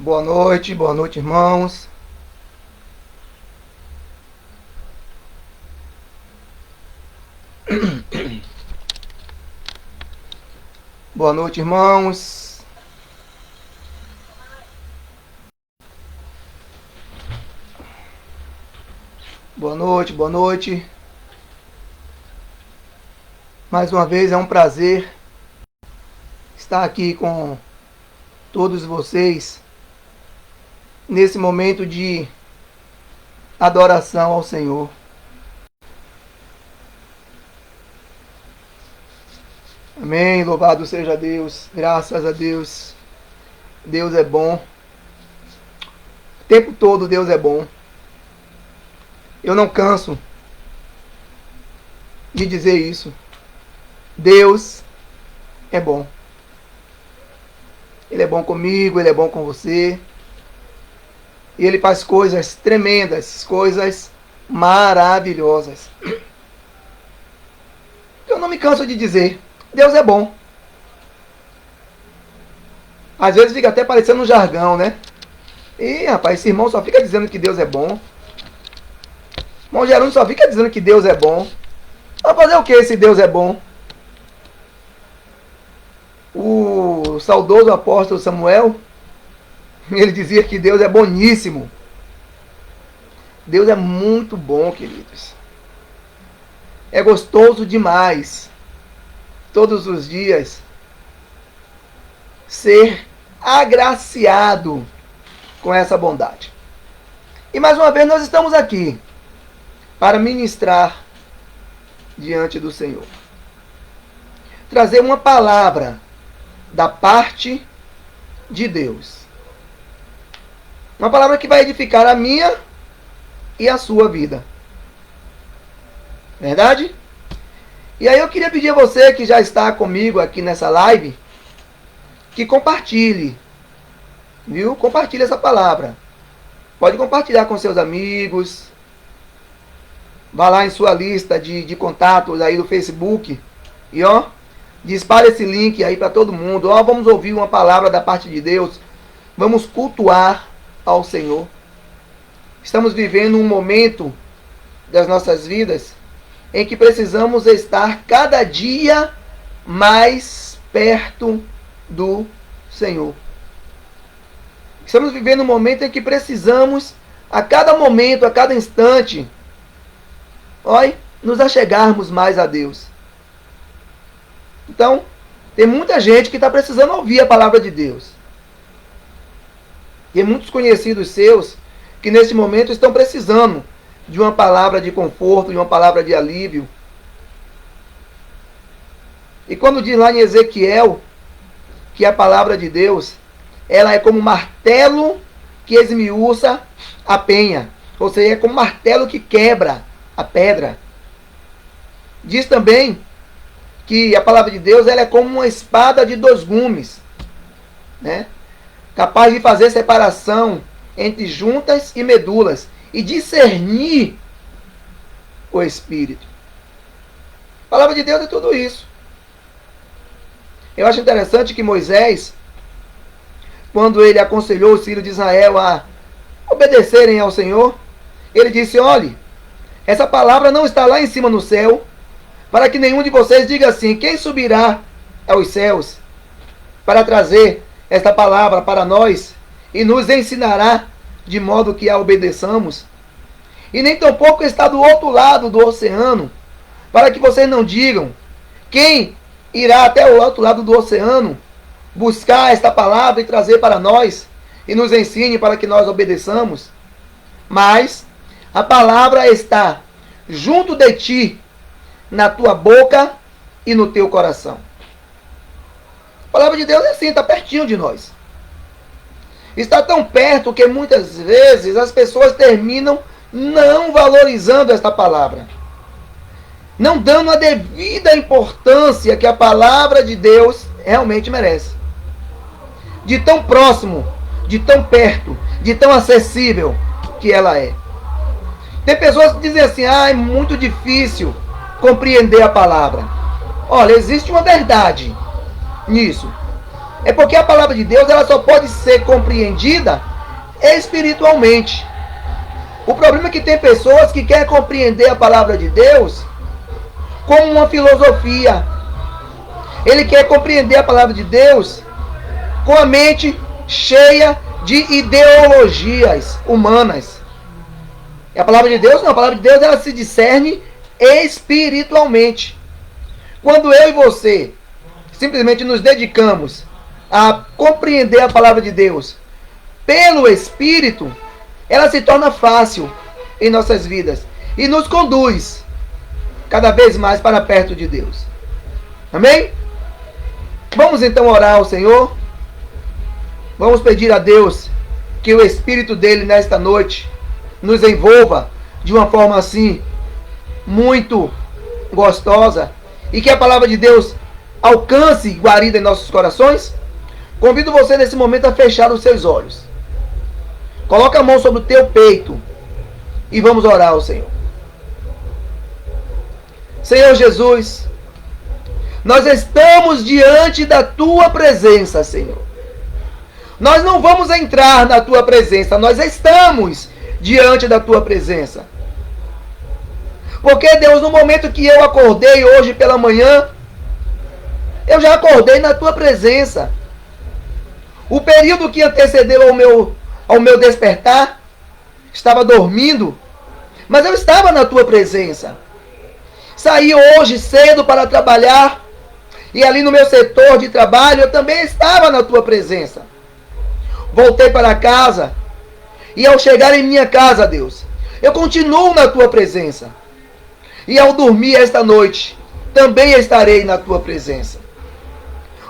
Boa noite, irmãos. Boa noite, irmãos. Boa noite, boa noite. Mais uma vez é um prazer estar aqui com todos vocês nesse momento de adoração ao Senhor. Amém, louvado seja Deus, graças a Deus. Deus é bom. O tempo todo Deus é bom. Eu não canso de dizer isso. Deus é bom. Ele é bom comigo, Ele é bom com você. E Ele faz coisas tremendas, coisas maravilhosas. Eu não me canso de dizer, Deus é bom. Às vezes fica até parecendo um jargão, né? Ih, rapaz, esse irmão só fica dizendo que Deus é bom. Irmão Jerônimo só fica dizendo que Deus é bom. Vai fazer o que se Deus é bom? O saudoso apóstolo Samuel, ele dizia que Deus é boníssimo. Deus é muito bom, queridos. É gostoso demais, todos os dias, ser agraciado com essa bondade. E mais uma vez nós estamos aqui para ministrar diante do Senhor. Trazer uma palavra da parte de Deus. Uma palavra que vai edificar a minha e a sua vida. Verdade? E aí eu queria pedir a você que já está comigo aqui nessa live, que compartilhe. Viu? Compartilhe essa palavra. Pode compartilhar com seus amigos. Vá lá em sua lista de contatos aí do Facebook. E ó, dispara esse link aí para todo mundo. Ó, vamos ouvir uma palavra da parte de Deus. Vamos cultuar ao Senhor. Estamos vivendo um momento das nossas vidas em que precisamos estar cada dia mais perto do Senhor. Estamos vivendo um momento em que precisamos, a cada momento, a cada instante, nos achegarmos mais a Deus. Então, tem muita gente que está precisando ouvir a palavra de Deus. Tem muitos conhecidos seus que nesse momento estão precisando de uma palavra de conforto, de uma palavra de alívio. E quando diz lá em Ezequiel que a palavra de Deus, ela é como um martelo que esmiuça a penha. Ou seja, é como um martelo que quebra a pedra. Diz também que a palavra de Deus, ela é como uma espada de dois gumes, né? Capaz de fazer separação entre juntas e medulas e discernir o Espírito. A palavra de Deus é tudo isso. Eu acho interessante que Moisés, quando ele aconselhou os filhos de Israel a obedecerem ao Senhor, ele disse: olhe, essa palavra não está lá em cima no céu, para que nenhum de vocês diga assim: quem subirá aos céus para trazer esta palavra para nós e nos ensinará de modo que a obedeçamos? E nem tampouco está do outro lado do oceano, para que vocês não digam: quem irá até o outro lado do oceano buscar esta palavra e trazer para nós e nos ensine para que nós obedeçamos? Mas a palavra está junto de ti, na tua boca e no teu coração. A palavra de Deus é assim, está pertinho de nós. Está tão perto que muitas vezes as pessoas terminam não valorizando esta palavra, não dando a devida importância que a palavra de Deus realmente merece. De tão próximo, de tão perto, de tão acessível que ela é. Tem pessoas que dizem assim: é muito difícil compreender a palavra. Olha, existe uma verdade nisso. É porque a palavra de Deus ela só pode ser compreendida espiritualmente. O problema é que tem pessoas que querem compreender a palavra de Deus como uma filosofia. Ele quer compreender a palavra de Deus com a mente cheia de ideologias humanas. E a palavra de Deus, não, a palavra de Deus ela se discerne espiritualmente. Quando eu e você simplesmente nos dedicamos a compreender a palavra de Deus pelo Espírito, ela se torna fácil em nossas vidas e nos conduz cada vez mais para perto de Deus. Amém? Vamos então orar ao Senhor. Vamos pedir a Deus que o Espírito dele nesta noite nos envolva de uma forma assim muito gostosa e que a palavra de Deus alcance guarida em nossos corações. Convido você nesse momento a fechar os seus olhos. Coloca a mão sobre o teu peito e vamos orar ao Senhor. Senhor Jesus, nós estamos diante da tua presença, Senhor. Nós não vamos entrar na tua presença, nós estamos diante da tua presença. Porque, Deus, no momento que eu acordei hoje pela manhã, eu já acordei na tua presença. O período que antecedeu ao meu despertar, estava dormindo, mas eu estava na tua presença. Saí hoje cedo para trabalhar, e ali no meu setor de trabalho eu também estava na tua presença. Voltei para casa, e ao chegar em minha casa, Deus, eu continuo na tua presença. E ao dormir esta noite, também estarei na tua presença.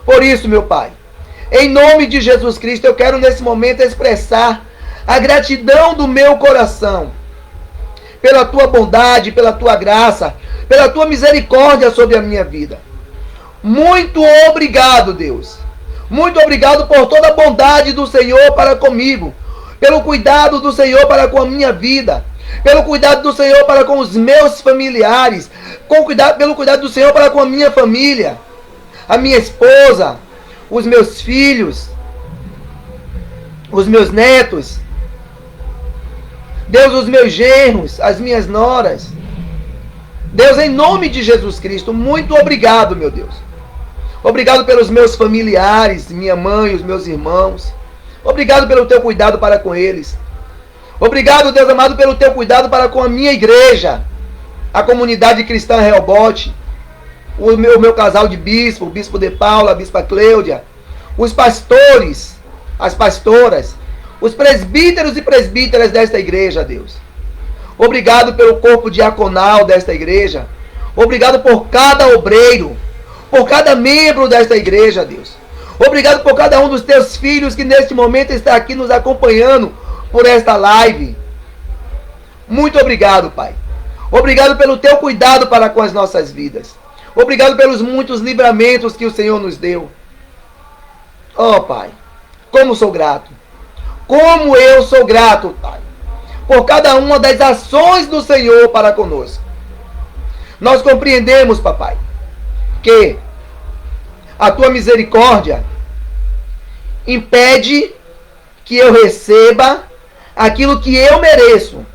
Por isso, meu Pai, em nome de Jesus Cristo, eu quero nesse momento expressar a gratidão do meu coração pela tua bondade, pela tua graça, pela tua misericórdia sobre a minha vida. Muito obrigado, Deus. Muito obrigado por toda a bondade do Senhor para comigo, pelo cuidado do Senhor para com a minha vida, pelo cuidado do Senhor para com os meus familiares, pelo cuidado do Senhor para com a minha família, a minha esposa, os meus filhos, os meus netos, Deus, os meus genros, as minhas noras. Deus, em nome de Jesus Cristo, muito obrigado, meu Deus. Obrigado pelos meus familiares, minha mãe, os meus irmãos. Obrigado pelo teu cuidado para com eles. Obrigado, Deus amado, pelo teu cuidado para com a minha igreja, a comunidade cristã Rehoboth, o meu casal de bispo, o bispo de Paula, a bispa Cleudia, os pastores, as pastoras, os presbíteros e presbíteras desta igreja, Deus. Obrigado pelo corpo diaconal desta igreja. Obrigado por cada obreiro, por cada membro desta igreja, Deus. Obrigado por cada um dos teus filhos que neste momento está aqui nos acompanhando por esta live. Muito obrigado, Pai. Obrigado pelo teu cuidado para com as nossas vidas. Obrigado pelos muitos livramentos que o Senhor nos deu. Oh, Pai, como sou grato. Como eu sou grato, Pai, por cada uma das ações do Senhor para conosco. Nós compreendemos, Papai, que a tua misericórdia impede que eu receba aquilo que eu mereço.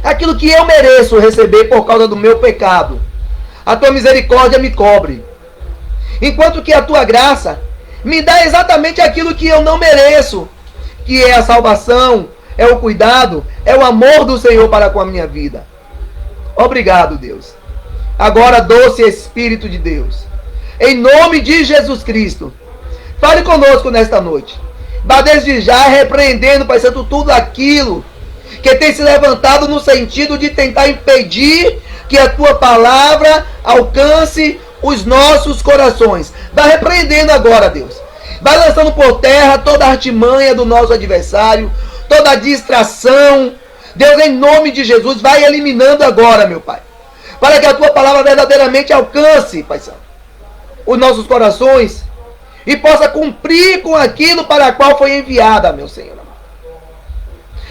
Aquilo que eu mereço receber por causa do meu pecado. A tua misericórdia me cobre. Enquanto que a tua graça me dá exatamente aquilo que eu não mereço, que é a salvação, é o cuidado, é o amor do Senhor para com a minha vida. Obrigado, Deus. Agora, doce Espírito de Deus, em nome de Jesus Cristo, fale conosco nesta noite. Vá desde já repreendendo, Pai Santo, tudo aquilo que tem se levantado no sentido de tentar impedir que a tua palavra alcance os nossos corações. Vá repreendendo agora, Deus. Vai lançando por terra toda a artimanha do nosso adversário, toda a distração. Deus, em nome de Jesus, vai eliminando agora, meu Pai, para que a tua palavra verdadeiramente alcance, Pai Santo, os nossos corações e possa cumprir com aquilo para o qual foi enviada, meu Senhor.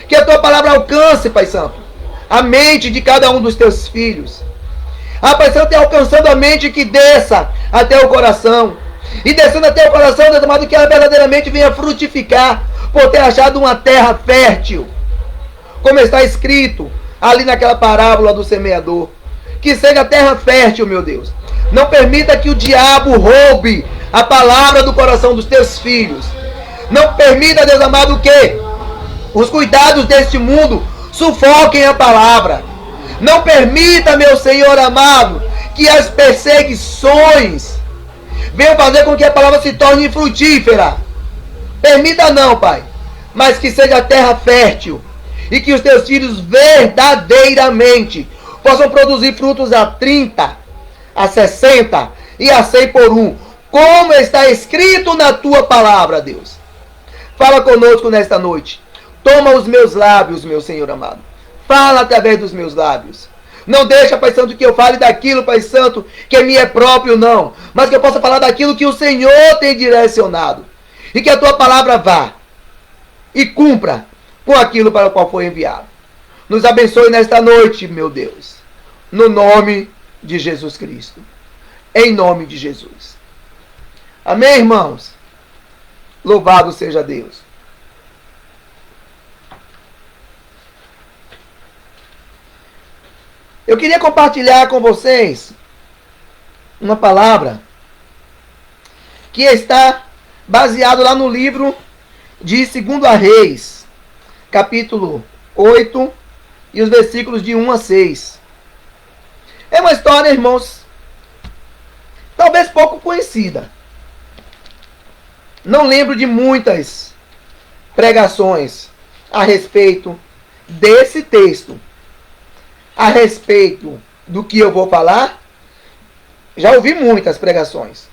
Que a tua palavra alcance, Pai Santo, a mente de cada um dos teus filhos. Pai Santo, e alcançando a mente, que desça até o coração. e descendo até o coração, Deus amado, que ela verdadeiramente venha frutificar, por ter achado uma terra fértil, como está escrito ali naquela parábola do semeador. Que seja terra fértil, meu Deus. Não permita que o diabo roube a palavra do coração dos teus filhos. Não permita, Deus amado, que os cuidados deste mundo sufoquem a palavra. Não permita, meu Senhor amado, que as perseguições venham fazer com que a palavra se torne infrutífera. Permita não, Pai, mas que seja terra fértil e que os teus filhos verdadeiramente possam produzir frutos a 30, a 60 e a 100 por um, como está escrito na tua palavra, Deus. Fala conosco nesta noite. Toma os meus lábios, meu Senhor amado. Fala através dos meus lábios. Não deixa, Pai Santo, que eu fale daquilo, Pai Santo, que me é próprio, não. Mas que eu possa falar daquilo que o Senhor tem direcionado. E que a tua palavra vá e cumpra com aquilo para o qual foi enviado. Nos abençoe nesta noite, meu Deus. No nome de Jesus Cristo. Em nome de Jesus. Amém, irmãos? Louvado seja Deus. Eu queria compartilhar com vocês uma palavra que está baseado lá no livro de 2 Reis, capítulo 8, e os versículos de 1 a 6. É uma história, irmãos, talvez pouco conhecida. Não lembro de muitas pregações a respeito desse texto. A respeito do que eu vou falar, já ouvi muitas pregações.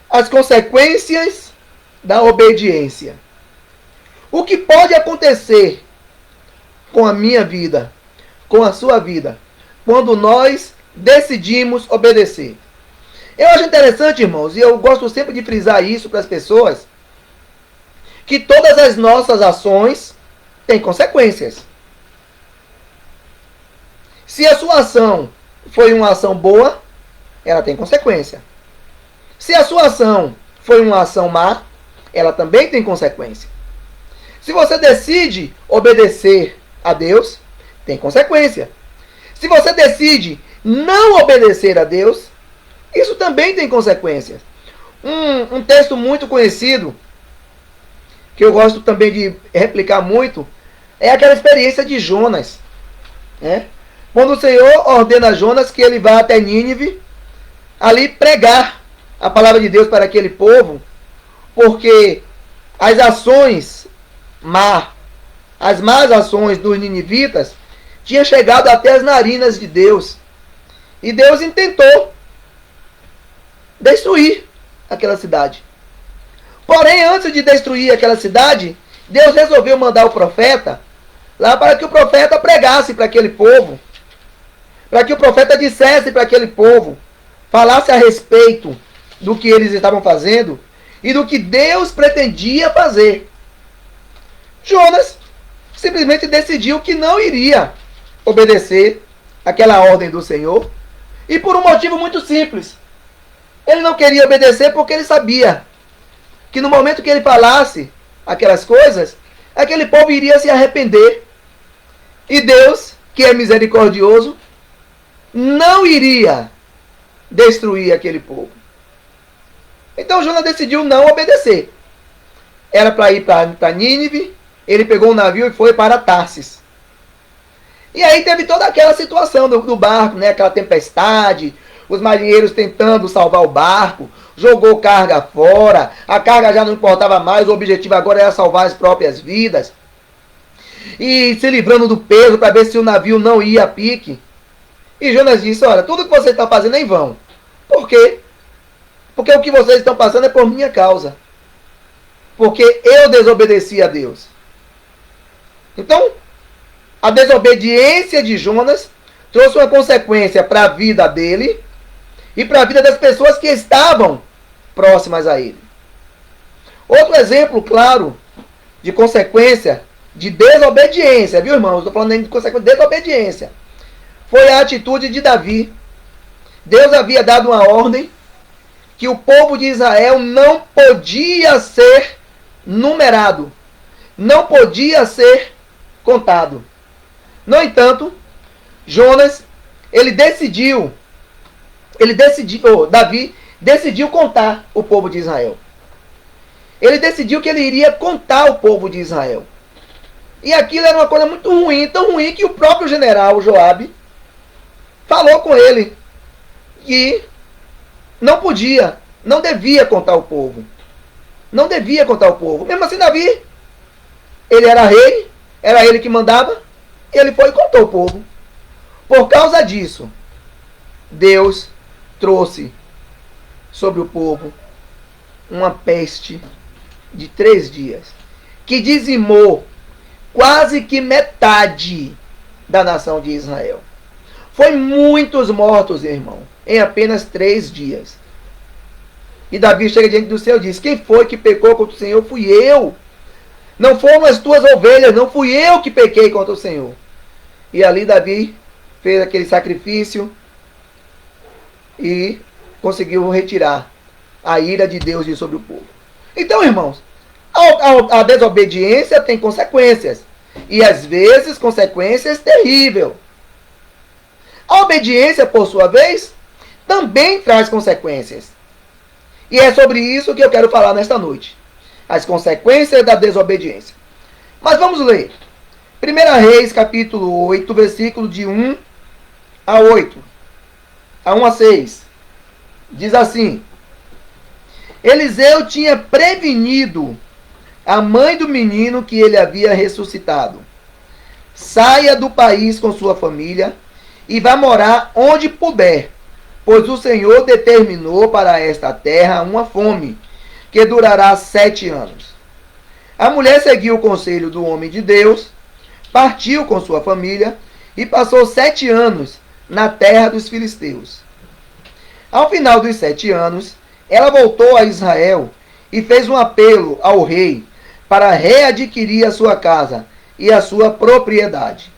As consequências da obediência. O que pode acontecer com a minha vida, com a sua vida, quando nós decidimos obedecer? Eu acho interessante, irmãos, e eu gosto sempre de frisar isso para as pessoas, que todas as nossas ações têm consequências. Se a sua ação foi uma ação boa, ela tem consequência. Se a sua ação foi uma ação má, ela também tem consequência. Se você decide obedecer a Deus, tem consequência. Se você decide não obedecer a Deus, isso também tem consequências. Um texto muito conhecido, que eu gosto também de replicar muito, é aquela experiência de Jonas, né? Quando o Senhor ordena a Jonas que ele vá até Nínive, ali pregar a palavra de Deus para aquele povo, porque as ações más, as más ações dos ninivitas, tinham chegado até as narinas de Deus. E Deus intentou destruir aquela cidade. Porém, antes de destruir aquela cidade, Deus resolveu mandar o profeta lá para que o profeta pregasse para aquele povo. Para que o profeta dissesse para aquele povo, falasse a respeito do que eles estavam fazendo e do que Deus pretendia fazer. Jonas simplesmente decidiu que não iria obedecer aquela ordem do Senhor, e por um motivo muito simples. Ele não queria obedecer porque ele sabia que no momento que ele falasse aquelas coisas, aquele povo iria se arrepender. E Deus, que é misericordioso, não iria destruir aquele povo. Então Jonas decidiu não obedecer. Era para ir para Nínive, ele pegou um navio e foi para Tarsis. E aí teve toda aquela situação do barco, né? Aquela tempestade, os marinheiros tentando salvar o barco, jogou carga fora, a carga já não importava mais, o objetivo agora era salvar as próprias vidas. E se livrando do peso para ver se o navio não ia a pique. E Jonas disse, olha, tudo que vocês estão fazendo é em vão. Por quê? Porque o que vocês estão passando é por minha causa. Porque eu desobedeci a Deus. Então, a desobediência de Jonas trouxe uma consequência para a vida dele e para a vida das pessoas que estavam próximas a ele. Outro exemplo claro de consequência de desobediência, viu, irmãos? Estou falando de consequência de desobediência. Foi a atitude de Davi. Deus havia dado uma ordem que o povo de Israel não podia ser numerado, não podia ser contado. No entanto, Jonas, Davi decidiu contar o povo de Israel. Ele decidiu que ele iria contar o povo de Israel. E aquilo era uma coisa muito ruim, tão ruim que o próprio general Joabe falou com ele que não podia, não devia contar o povo. Não devia contar o povo. Mesmo assim, Davi, ele era rei, era ele que mandava, e ele foi e contou o povo. Por causa disso, Deus trouxe sobre o povo uma peste de 3 dias, que dizimou quase que metade da nação de Israel. Foi muitos mortos, irmão, em apenas 3 dias. E Davi chega diante do Senhor e diz: quem foi que pecou contra o Senhor? Fui eu. Não foram as tuas ovelhas, não fui eu que pequei contra o Senhor. E ali Davi fez aquele sacrifício e conseguiu retirar a ira de Deus de sobre o povo. Então, irmãos, a desobediência tem consequências. E às vezes consequências terríveis. A obediência, por sua vez, também traz consequências. E é sobre isso que eu quero falar nesta noite. As consequências da desobediência. Mas vamos ler. 1 Reis, capítulo 8, versículo de 1 a 8. A 1 a 6. Diz assim: Eliseu tinha prevenido a mãe do menino que ele havia ressuscitado. Saia do país com sua família e vá morar onde puder, pois o Senhor determinou para esta terra uma fome, que durará 7 anos. A mulher seguiu o conselho do homem de Deus, partiu com sua família e passou 7 anos na terra dos filisteus. Ao final dos 7 anos, ela voltou a Israel e fez um apelo ao rei para readquirir a sua casa e a sua propriedade.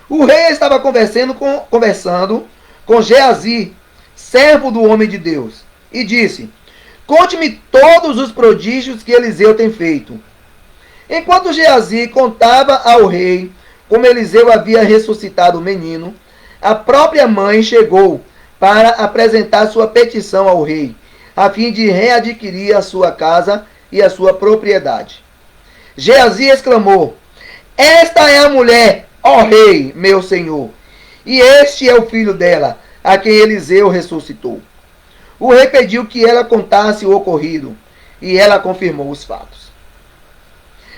O rei estava conversando com Geazi, servo do homem de Deus, e disse: conte-me todos os prodígios que Eliseu tem feito. Enquanto Geazi contava ao rei como Eliseu havia ressuscitado o menino, a própria mãe chegou para apresentar sua petição ao rei, a fim de readquirir a sua casa e a sua propriedade. Geazi exclamou: esta é a mulher, ó rei, meu senhor, e este é o filho dela, a quem Eliseu ressuscitou. O rei pediu que ela contasse o ocorrido, e ela confirmou os fatos.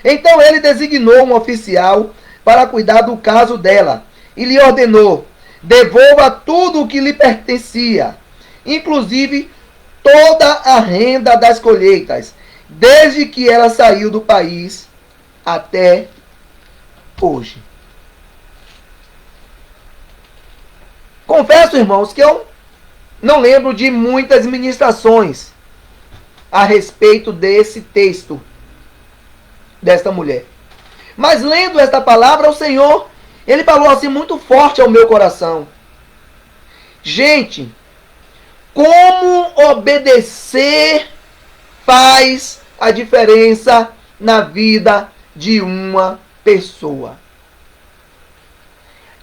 Então ele designou um oficial para cuidar do caso dela, e lhe ordenou: devolva tudo o que lhe pertencia, inclusive toda a renda das colheitas, desde que ela saiu do país até hoje. Confesso, irmãos, que eu não lembro de muitas ministrações a respeito desse texto, desta mulher. Mas lendo esta palavra, o Senhor, Ele falou assim muito forte ao meu coração. Gente, como obedecer faz a diferença na vida de uma pessoa.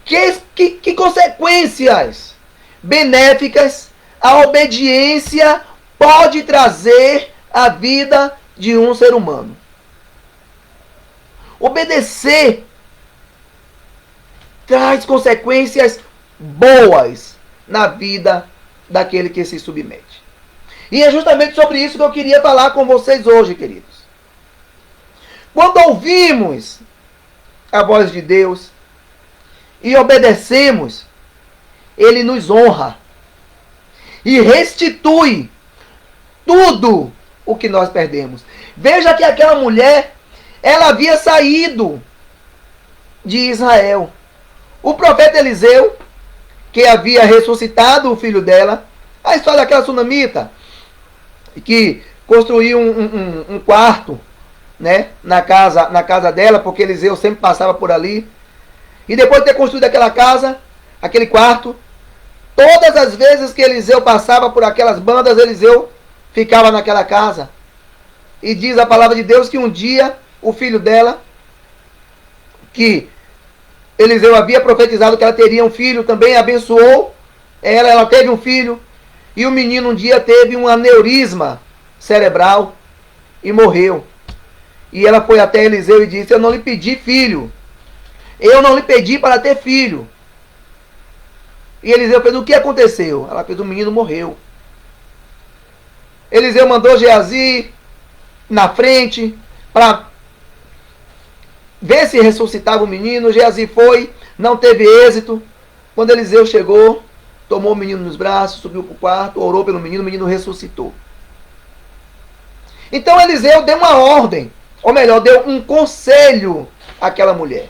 Que consequências benéficas a obediência pode trazer à vida de um ser humano. Obedecer traz consequências boas na vida daquele que se submete. E é justamente sobre isso que eu queria falar com vocês hoje, queridos. Quando ouvimos a voz de Deus e obedecemos, Ele nos honra e restitui tudo o que nós perdemos. Veja que aquela mulher, ela havia saído de Israel. O profeta Eliseu, que havia ressuscitado o filho dela, a história daquela sunamita, que construiu um quarto, né, na casa dela, porque Eliseu sempre passava por ali. E depois de ter construído aquela casa, aquele quarto, todas as vezes que Eliseu passava por aquelas bandas, Eliseu ficava naquela casa. E diz a palavra de Deus que um dia o filho dela, que Eliseu havia profetizado que ela teria um filho, também abençoou ela teve um filho. E o menino um dia teve um aneurisma cerebral e morreu. E ela foi até Eliseu e disse: eu não lhe pedi filho. Eu não lhe pedi para ter filho. E Eliseu fez: o que aconteceu? Ela fez: o menino morreu. Eliseu mandou Geazi na frente para ver se ressuscitava o menino. Geazi foi, não teve êxito. Quando Eliseu chegou, tomou o menino nos braços, subiu para o quarto, orou pelo menino, o menino ressuscitou. Então Eliseu deu uma ordem, ou melhor, deu um conselho àquela mulher: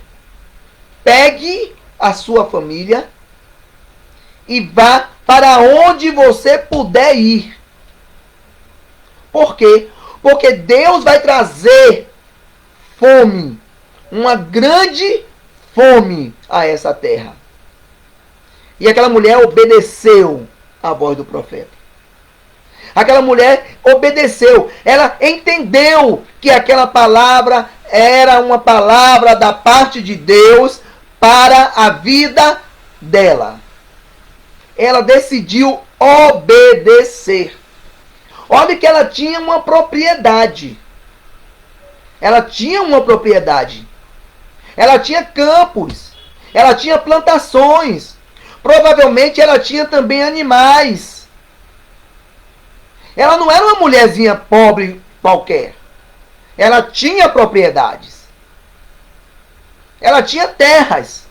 pegue a sua família e vá para onde você puder ir. Por quê? Porque Deus vai trazer fome, uma grande fome a essa terra. E aquela mulher obedeceu à voz do profeta. Aquela mulher obedeceu. Ela entendeu que aquela palavra era uma palavra da parte de Deus para a vida dela. Ela decidiu obedecer. Olha que ela tinha uma propriedade. Ela tinha uma propriedade. Ela tinha campos. Ela tinha plantações. Provavelmente ela tinha também animais. Ela não era uma mulherzinha pobre qualquer. Ela tinha propriedades. Ela tinha terras.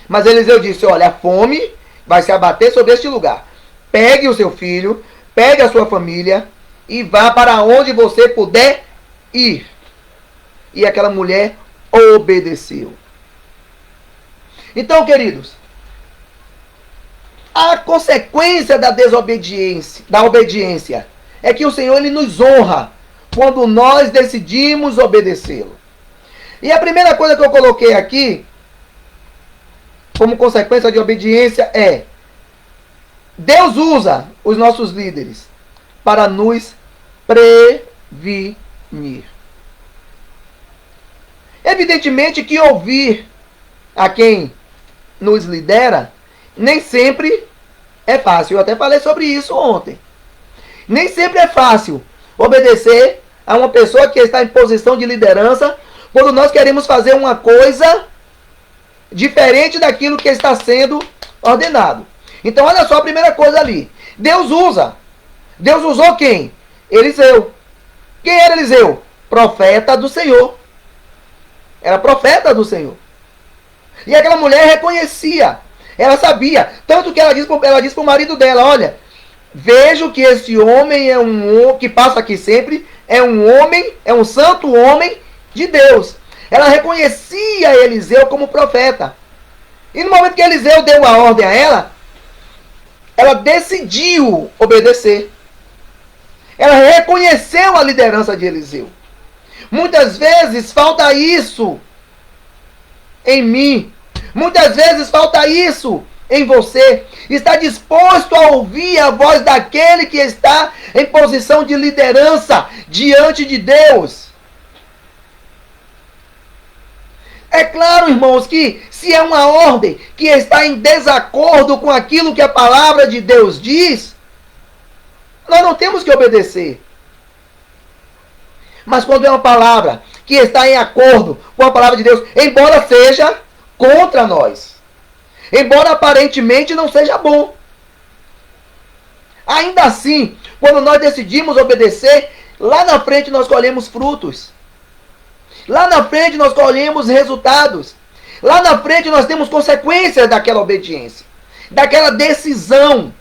Mas Eliseu disse: olha, a fome vai se abater sobre este lugar. Pegue o seu filho, pegue a sua família e vá para onde você puder ir. E aquela mulher obedeceu. Então, queridos, a consequência da desobediência, da obediência, é que o Senhor ele nos honra quando nós decidimos obedecê-lo. E a primeira coisa que eu coloquei aqui, como consequência de obediência, é: Deus usa os nossos líderes para nos prevenir. Evidentemente que ouvir a quem nos lidera nem sempre é fácil. Eu até falei sobre isso ontem. Nem sempre é fácil obedecer a uma pessoa que está em posição de liderança quando nós queremos fazer uma coisa diferente daquilo que está sendo ordenado. Então olha só a primeira coisa ali. Deus usa. Deus usou quem? Eliseu. Quem era Eliseu? Profeta do Senhor. Era profeta do Senhor. E aquela mulher reconhecia. Ela sabia. Tanto que ela disse para o marido dela: olha, vejo que esse homem é um homem que passa aqui sempre, é um homem, é um santo homem de Deus. Ela reconhecia Eliseu como profeta. E no momento que Eliseu deu a ordem a ela decidiu obedecer. Ela reconheceu a liderança de Eliseu. Muitas vezes falta isso em mim. Muitas vezes falta isso em você. Está disposto a ouvir a voz daquele que está em posição de liderança diante de Deus. É claro, irmãos, que se é uma ordem que está em desacordo com aquilo que a palavra de Deus diz, nós não temos que obedecer. Mas quando é uma palavra que está em acordo com a palavra de Deus, embora seja contra nós, embora aparentemente não seja bom, ainda assim, quando nós decidimos obedecer, lá na frente nós colhemos frutos. Lá na frente nós colhemos resultados. Lá na frente nós temos consequências daquela obediência, daquela decisão.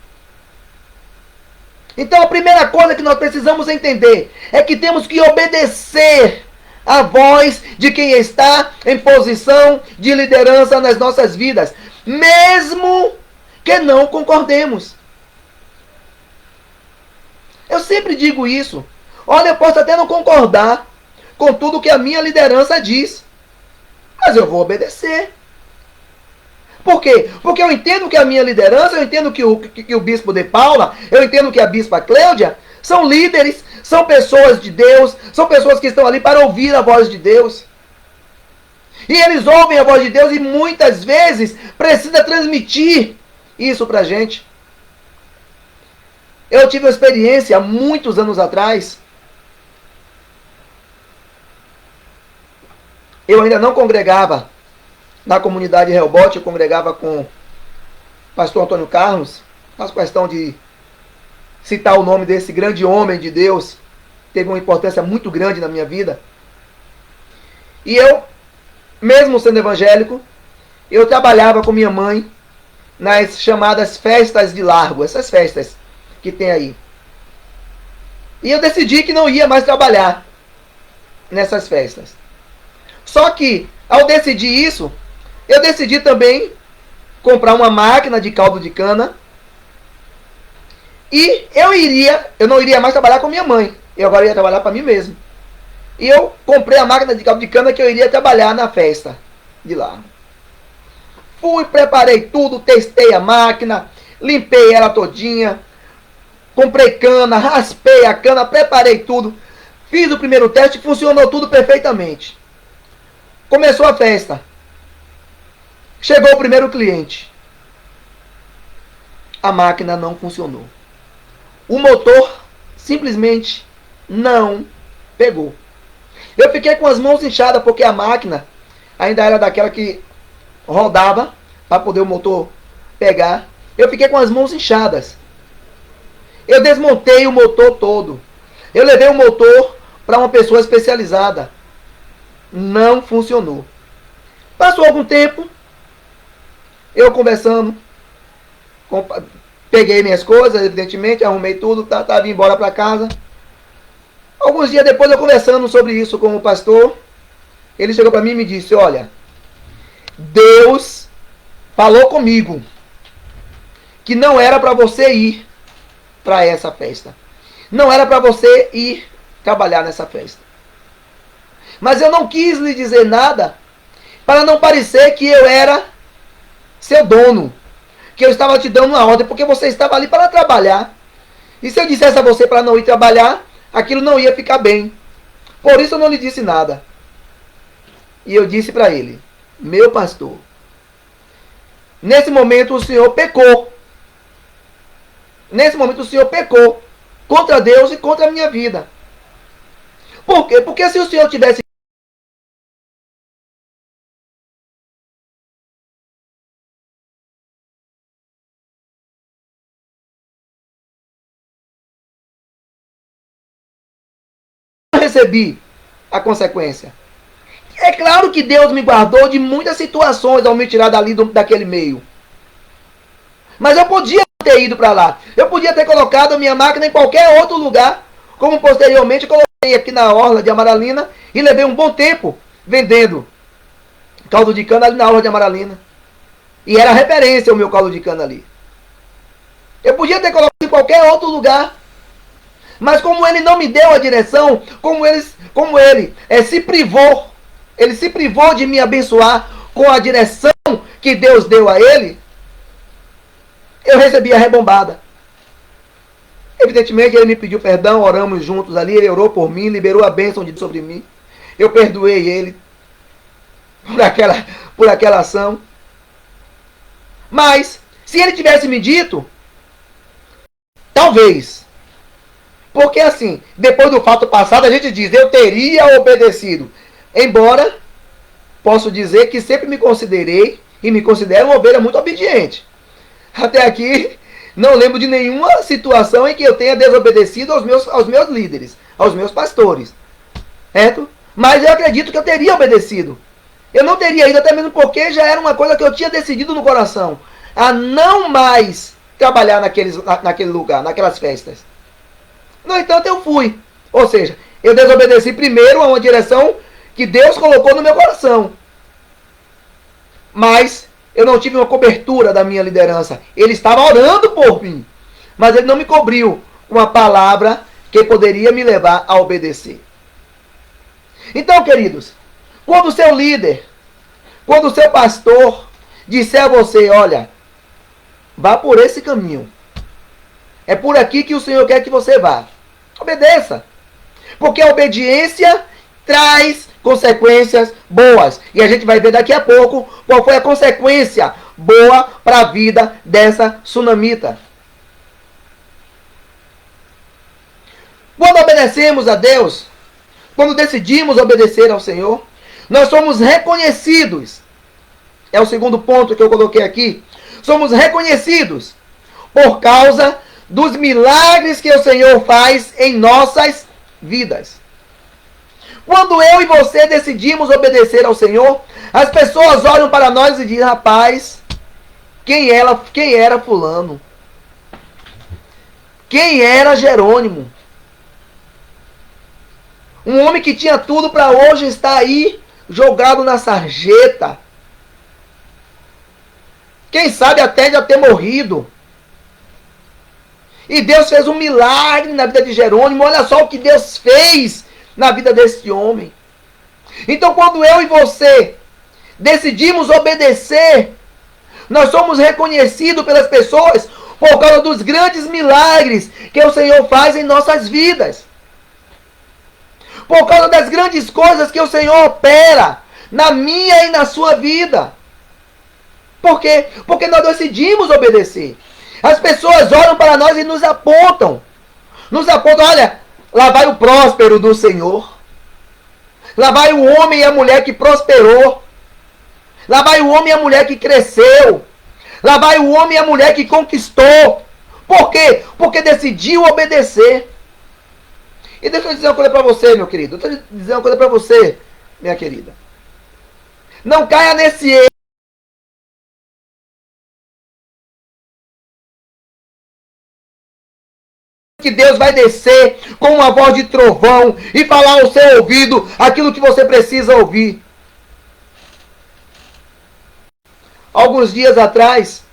Então a primeira coisa que nós precisamos entender é que temos que obedecer a voz de quem está em posição de liderança nas nossas vidas, mesmo que não concordemos. Eu sempre digo isso. Olha, eu posso até não concordar com tudo que a minha liderança diz, mas eu vou obedecer. Por quê? Porque eu entendo que a minha liderança, eu entendo que o bispo de Paula, eu entendo que a bispa Cléudia são líderes, são pessoas de Deus, são pessoas que estão ali para ouvir a voz de Deus. E eles ouvem a voz de Deus e muitas vezes precisa transmitir isso para a gente. Eu tive uma experiência há muitos anos atrás. Eu ainda não congregava na comunidade Rehoboth, eu congregava com o pastor Antônio Carlos. Faço questão de citar o nome desse grande homem de Deus. Teve uma importância muito grande na minha vida. E eu, mesmo sendo evangélico, eu trabalhava com minha mãe nas chamadas festas de largo, essas festas que tem aí. E eu decidi que não ia mais trabalhar nessas festas. Só que, ao decidir isso, eu decidi também comprar uma máquina de caldo de cana. E eu não iria mais trabalhar com minha mãe. Eu agora ia trabalhar para mim mesmo. E eu comprei a máquina de caldo de cana que eu iria trabalhar na festa de lá. Fui, preparei tudo, testei a máquina, limpei ela todinha, comprei cana, raspei a cana, preparei tudo. Fiz o primeiro teste, funcionou tudo perfeitamente. Começou a festa. Chegou o primeiro cliente. A máquina não funcionou. O motor simplesmente não pegou. Eu fiquei com as mãos inchadas porque a máquina ainda era daquela que rodava para poder o motor pegar. Eu fiquei com as mãos inchadas. Eu desmontei o motor todo. Eu levei o motor para uma pessoa especializada. Não funcionou. Passou algum tempo, eu conversando, peguei minhas coisas, evidentemente, arrumei tudo, vim embora para casa. Alguns dias depois, eu conversando sobre isso com o pastor, ele chegou para mim e me disse: olha, Deus falou comigo que não era para você ir para essa festa. Não era para você ir trabalhar nessa festa. Mas eu não quis lhe dizer nada para não parecer que eu era seu dono, que eu estava te dando uma ordem, porque você estava ali para trabalhar. E se eu dissesse a você para não ir trabalhar, aquilo não ia ficar bem. Por isso eu não lhe disse nada. E eu disse para ele: meu pastor, nesse momento o senhor pecou. Nesse momento o senhor pecou contra Deus e contra a minha vida. Por quê? Porque se o senhor tivesse recebi a consequência. É claro que Deus me guardou de muitas situações ao me tirar dali daquele meio. Mas eu podia ter ido para lá. Eu podia ter colocado a minha máquina em qualquer outro lugar, como posteriormente coloquei aqui na orla de Amaralina e levei um bom tempo vendendo caldo de cana ali na orla de Amaralina. E era referência o meu caldo de cana ali. Eu podia ter colocado em qualquer outro lugar. Mas como ele não me deu a direção, como ele se privou, ele se privou de me abençoar com a direção que Deus deu a ele, eu recebi a rebombada. Evidentemente ele me pediu perdão, oramos juntos ali, ele orou por mim, liberou a bênção de Deus sobre mim. Eu perdoei ele por aquela ação. Mas, se ele tivesse me dito, talvez... Porque assim, depois do fato passado, a gente diz: eu teria obedecido. Embora, posso dizer que sempre me considerei e me considero uma ovelha muito obediente. Até aqui, não lembro de nenhuma situação em que eu tenha desobedecido aos meus líderes, aos meus pastores. Certo? Mas eu acredito que eu teria obedecido. Eu não teria ido, até mesmo porque já era uma coisa que eu tinha decidido no coração. A não mais trabalhar naquele lugar, naquelas festas. No entanto, eu fui. Ou seja, eu desobedeci primeiro a uma direção que Deus colocou no meu coração. Mas eu não tive uma cobertura da minha liderança. Ele estava orando por mim. Mas ele não me cobriu com uma palavra que poderia me levar a obedecer. Então, queridos, quando o seu líder, quando o seu pastor disser a você, olha, vá por esse caminho, é por aqui que o Senhor quer que você vá, obedeça. Porque a obediência traz consequências boas. E a gente vai ver daqui a pouco qual foi a consequência boa para a vida dessa sunamita. Quando obedecemos a Deus, quando decidimos obedecer ao Senhor, nós somos reconhecidos. É o segundo ponto que eu coloquei aqui. Somos reconhecidos por causa dos milagres que o Senhor faz em nossas vidas. Quando eu e você decidimos obedecer ao Senhor, as pessoas olham para nós e dizem, rapaz, quem era fulano? Quem era Jerônimo? Um homem que tinha tudo para hoje estar aí jogado na sarjeta. Quem sabe até já ter morrido. E Deus fez um milagre na vida de Jerônimo. Olha só o que Deus fez na vida desse homem. Então, quando eu e você decidimos obedecer, nós somos reconhecidos pelas pessoas por causa dos grandes milagres que o Senhor faz em nossas vidas. Por causa das grandes coisas que o Senhor opera na minha e na sua vida. Por quê? Porque nós decidimos obedecer. As pessoas olham para nós e nos apontam. Nos apontam, olha, lá vai o próspero do Senhor. Lá vai o homem e a mulher que prosperou. Lá vai o homem e a mulher que cresceu. Lá vai o homem e a mulher que conquistou. Por quê? Porque decidiu obedecer. E deixa eu dizer uma coisa para você, meu querido. Deixa eu dizer uma coisa para você, minha querida. Não caia nesse erro. Que Deus vai descer com uma voz de trovão e falar ao seu ouvido aquilo que você precisa ouvir. Alguns dias atrás,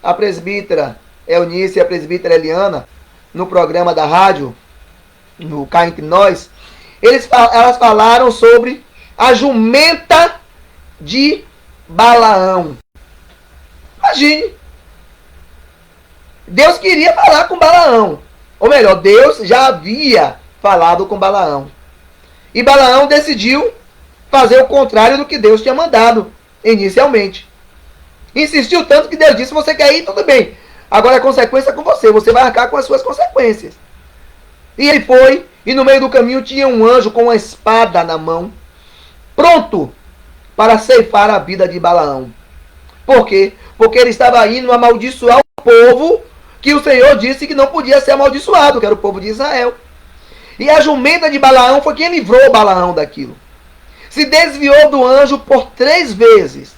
a presbítera Eunice e a presbítera Eliana, no programa da rádio, no Cá Entre Nós, elas falaram sobre a jumenta de Balaão. Imagine. Deus queria falar com Balaão. Ou melhor, Deus já havia falado com Balaão. E Balaão decidiu fazer o contrário do que Deus tinha mandado inicialmente. Insistiu tanto que Deus disse, você quer ir, tudo bem. Agora a consequência é com você. Você vai arcar com as suas consequências. E ele foi, e no meio do caminho tinha um anjo com uma espada na mão, pronto para ceifar a vida de Balaão. Por quê? Porque ele estava indo amaldiçoar o povo que o Senhor disse que não podia ser amaldiçoado, que era o povo de Israel. E a jumenta de Balaão foi quem livrou Balaão daquilo. Se desviou do anjo por 3 vezes.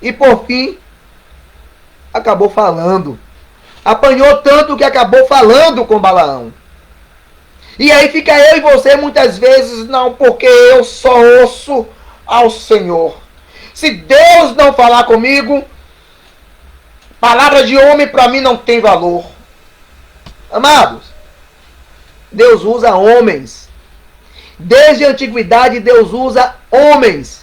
E por fim, acabou falando. Apanhou tanto que acabou falando com Balaão. E aí fica eu e você muitas vezes, não, porque eu só ouço ao Senhor. Se Deus não falar comigo, palavra de homem para mim não tem valor. Amados, Deus usa homens. Desde a antiguidade Deus usa homens.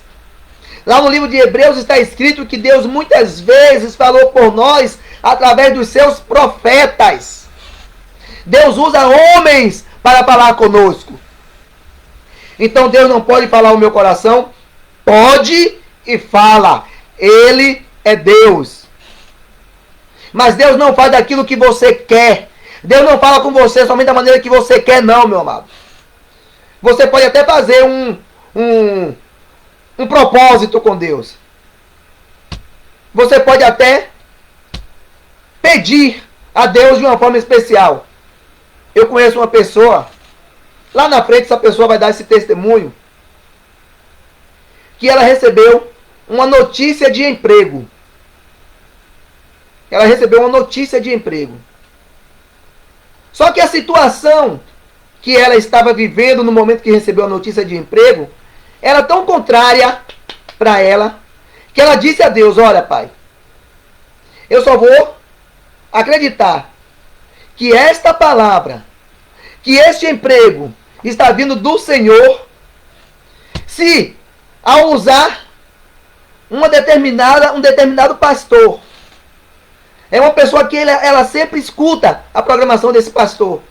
Lá no livro de Hebreus está escrito que Deus muitas vezes falou por nós através dos seus profetas. Deus usa homens para falar conosco. Então Deus não pode falar o meu coração? Pode e fala. Ele é Deus. Mas Deus não faz daquilo que você quer. Deus não fala com você somente da maneira que você quer, não, meu amado. Você pode até fazer um propósito com Deus. Você pode até pedir a Deus de uma forma especial. Eu conheço uma pessoa, lá na frente essa pessoa vai dar esse testemunho, que ela recebeu uma notícia de emprego. Ela recebeu uma notícia de emprego. Só que a situação que ela estava vivendo no momento que recebeu a notícia de emprego era tão contrária para ela, que ela disse a Deus, olha, Pai, eu só vou acreditar que esta palavra, que este emprego está vindo do Senhor, se ao usar um determinado pastor. É uma pessoa que ela sempre escuta a programação desse pastor.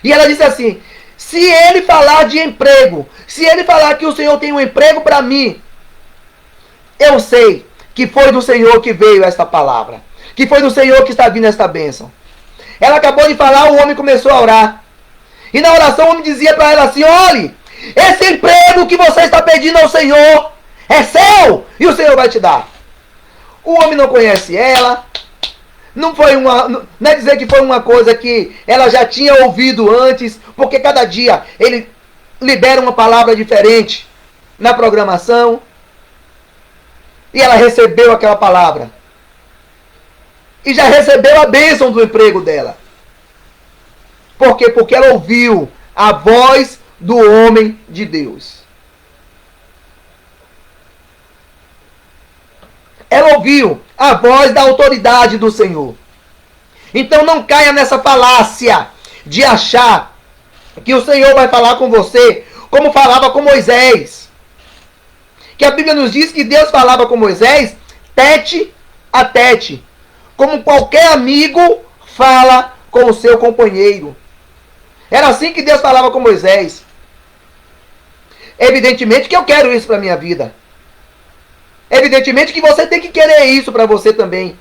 E ela disse assim: se ele falar de emprego, se ele falar que o Senhor tem um emprego para mim, eu sei que foi do Senhor que veio esta palavra, que foi do Senhor que está vindo esta bênção. Ela acabou de falar, o homem começou a orar. E na oração o homem dizia para ela assim: olhe, esse emprego que você está pedindo ao Senhor é seu e o Senhor vai te dar. O homem não conhece ela. Não é dizer que foi uma coisa que ela já tinha ouvido antes, porque cada dia ele libera uma palavra diferente na programação. E ela recebeu aquela palavra. E já recebeu a bênção do emprego dela. Por quê? Porque ela ouviu a voz do homem de Deus. Ela ouviu a voz da autoridade do Senhor. Então não caia nessa falácia de achar que o Senhor vai falar com você como falava com Moisés. Que a Bíblia nos diz que Deus falava com Moisés tete a tete, como qualquer amigo fala com o seu companheiro. Era assim que Deus falava com Moisés. Evidentemente que eu quero isso para a minha vida. Evidentemente que você tem que querer isso para você também.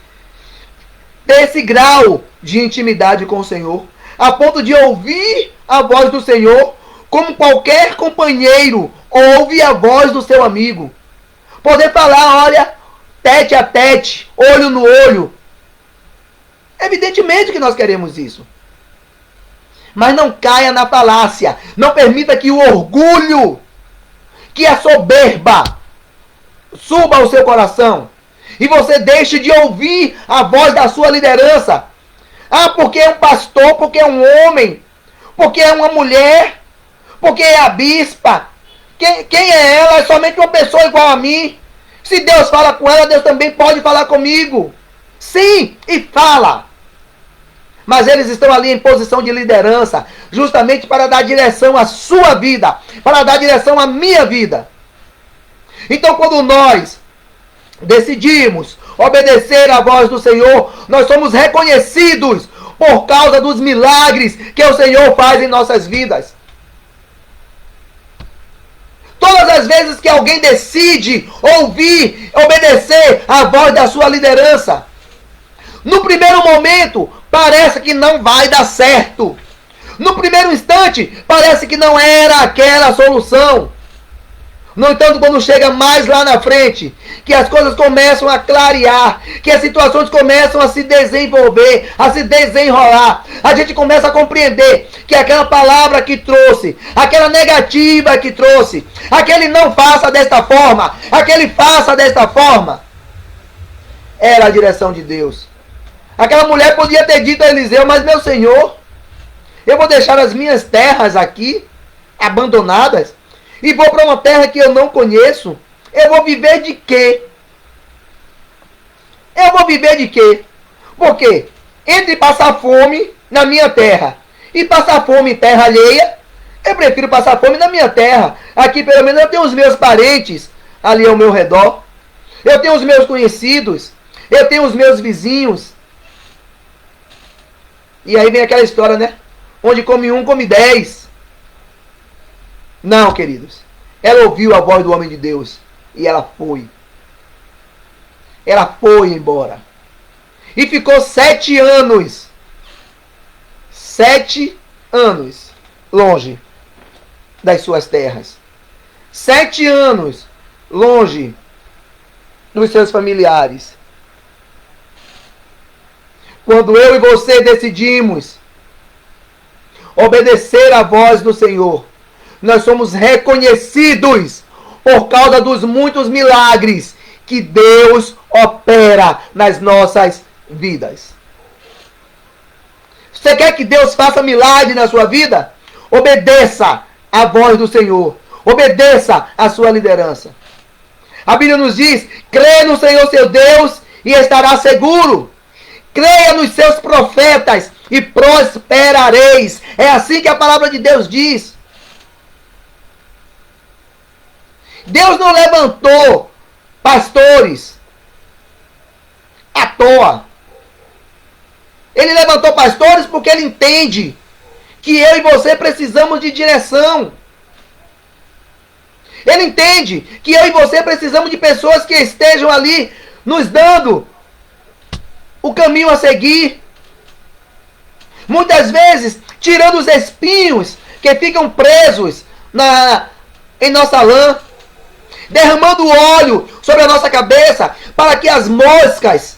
Ter esse grau de intimidade com o Senhor, a ponto de ouvir a voz do Senhor como qualquer companheiro ouve a voz do seu amigo. Poder falar, olha, tete a tete, olho no olho. Evidentemente que nós queremos isso. Mas não caia na falácia. Não permita que o orgulho, que a soberba suba ao seu coração. E você deixe de ouvir a voz da sua liderança. Ah, porque é um pastor, porque é um homem, porque é uma mulher, porque é a bispa. Quem é ela? É somente uma pessoa igual a mim. Se Deus fala com ela, Deus também pode falar comigo. Sim, e fala. Mas eles estão ali em posição de liderança, justamente para dar direção à sua vida, para dar direção à minha vida. Então, quando nós decidimos obedecer à voz do Senhor, nós somos reconhecidos por causa dos milagres que o Senhor faz em nossas vidas. Todas as vezes que alguém decide ouvir, obedecer à voz da sua liderança, no primeiro momento parece que não vai dar certo. No primeiro instante parece que não era aquela a solução. No entanto, quando chega mais lá na frente, que as coisas começam a clarear, que as situações começam a se desenvolver, a se desenrolar, a gente começa a compreender que aquela palavra que trouxe, aquela negativa que trouxe, aquele não faça desta forma, aquele faça desta forma, era a direção de Deus. Aquela mulher podia ter dito a Eliseu: mas meu senhor, eu vou deixar as minhas terras aqui, abandonadas, e vou para uma terra que eu não conheço. Eu vou viver de quê? Eu vou viver de quê? Porque entre passar fome na minha terra e passar fome em terra alheia, eu prefiro passar fome na minha terra. Aqui pelo menos eu tenho os meus parentes ali ao meu redor. Eu tenho os meus conhecidos. Eu tenho os meus vizinhos. E aí vem aquela história, né? Onde come um, come 10. Não, queridos. Ela ouviu a voz do homem de Deus. E ela foi. Ela foi embora. E ficou 7 anos. 7 anos longe das suas terras. 7 anos longe dos seus familiares. Quando eu e você decidimos obedecer à voz do Senhor, nós somos reconhecidos por causa dos muitos milagres que Deus opera nas nossas vidas. Você quer que Deus faça milagre na sua vida? Obedeça à voz do Senhor. Obedeça à sua liderança. A Bíblia nos diz: crê no Senhor seu Deus e estará seguro. Creia nos seus profetas e prosperareis. É assim que a palavra de Deus diz. Deus não levantou pastores à toa. Ele levantou pastores porque ele entende que eu e você precisamos de direção. Ele entende que eu e você precisamos de pessoas que estejam ali nos dando o caminho a seguir. Muitas vezes, tirando os espinhos que ficam presos em nossa lã, derramando óleo sobre a nossa cabeça, para que as moscas,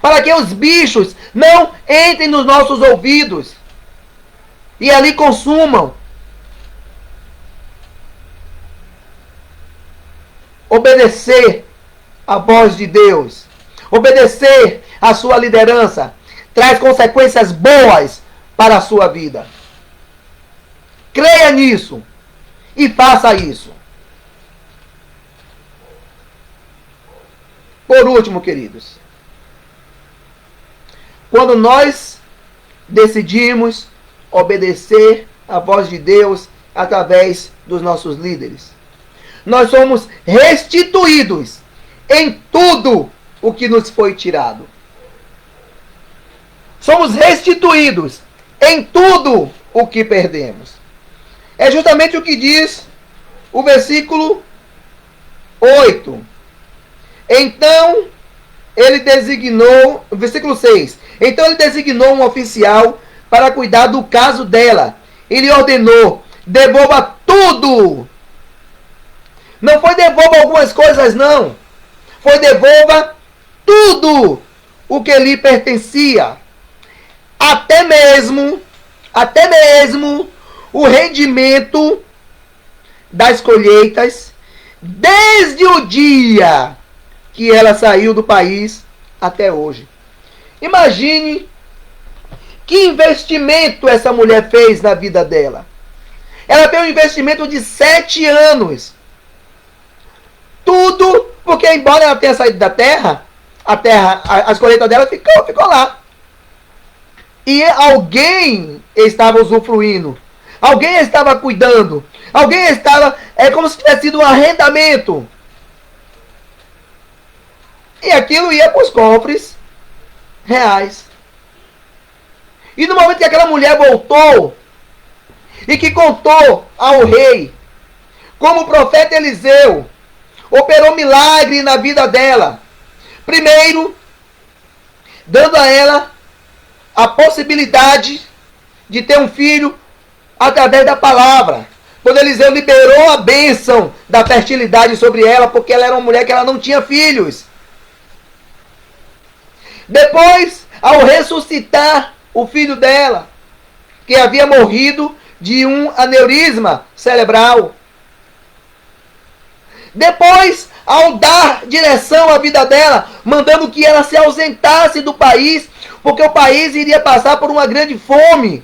para que os bichos não entrem nos nossos ouvidos e ali consumam. Obedecer à voz de Deus, obedecer à sua liderança, traz consequências boas para a sua vida. Creia nisso e faça isso. Por último, queridos, quando nós decidimos obedecer à voz de Deus através dos nossos líderes, nós somos restituídos em tudo o que nos foi tirado. Somos restituídos em tudo o que perdemos. É justamente o que diz o versículo 8. Então, ele designou, versículo 6. Então ele designou um oficial para cuidar do caso dela. Ele ordenou: devolva tudo. Não foi devolva algumas coisas, não. Foi devolva tudo o que lhe pertencia. Até mesmo o rendimento das colheitas, desde o dia que ela saiu do país até hoje. Imagine que investimento essa mulher fez na vida dela. Ela fez um investimento de 7 anos. Tudo, porque embora ela tenha saído da terra, as colheitas dela ficou lá. E alguém estava usufruindo. Alguém estava cuidando. Alguém estava... É como se tivesse sido um arrendamento. E aquilo ia para os cofres reais. E no momento que aquela mulher voltou e que contou ao rei como o profeta Eliseu operou milagre na vida dela. Primeiro, dando a ela a possibilidade de ter um filho através da palavra. Quando Eliseu liberou a bênção da fertilidade sobre ela, porque ela era uma mulher que ela não tinha filhos. Depois, ao ressuscitar o filho dela, que havia morrido de um aneurisma cerebral. Depois, ao dar direção à vida dela, mandando que ela se ausentasse do país, porque o país iria passar por uma grande fome.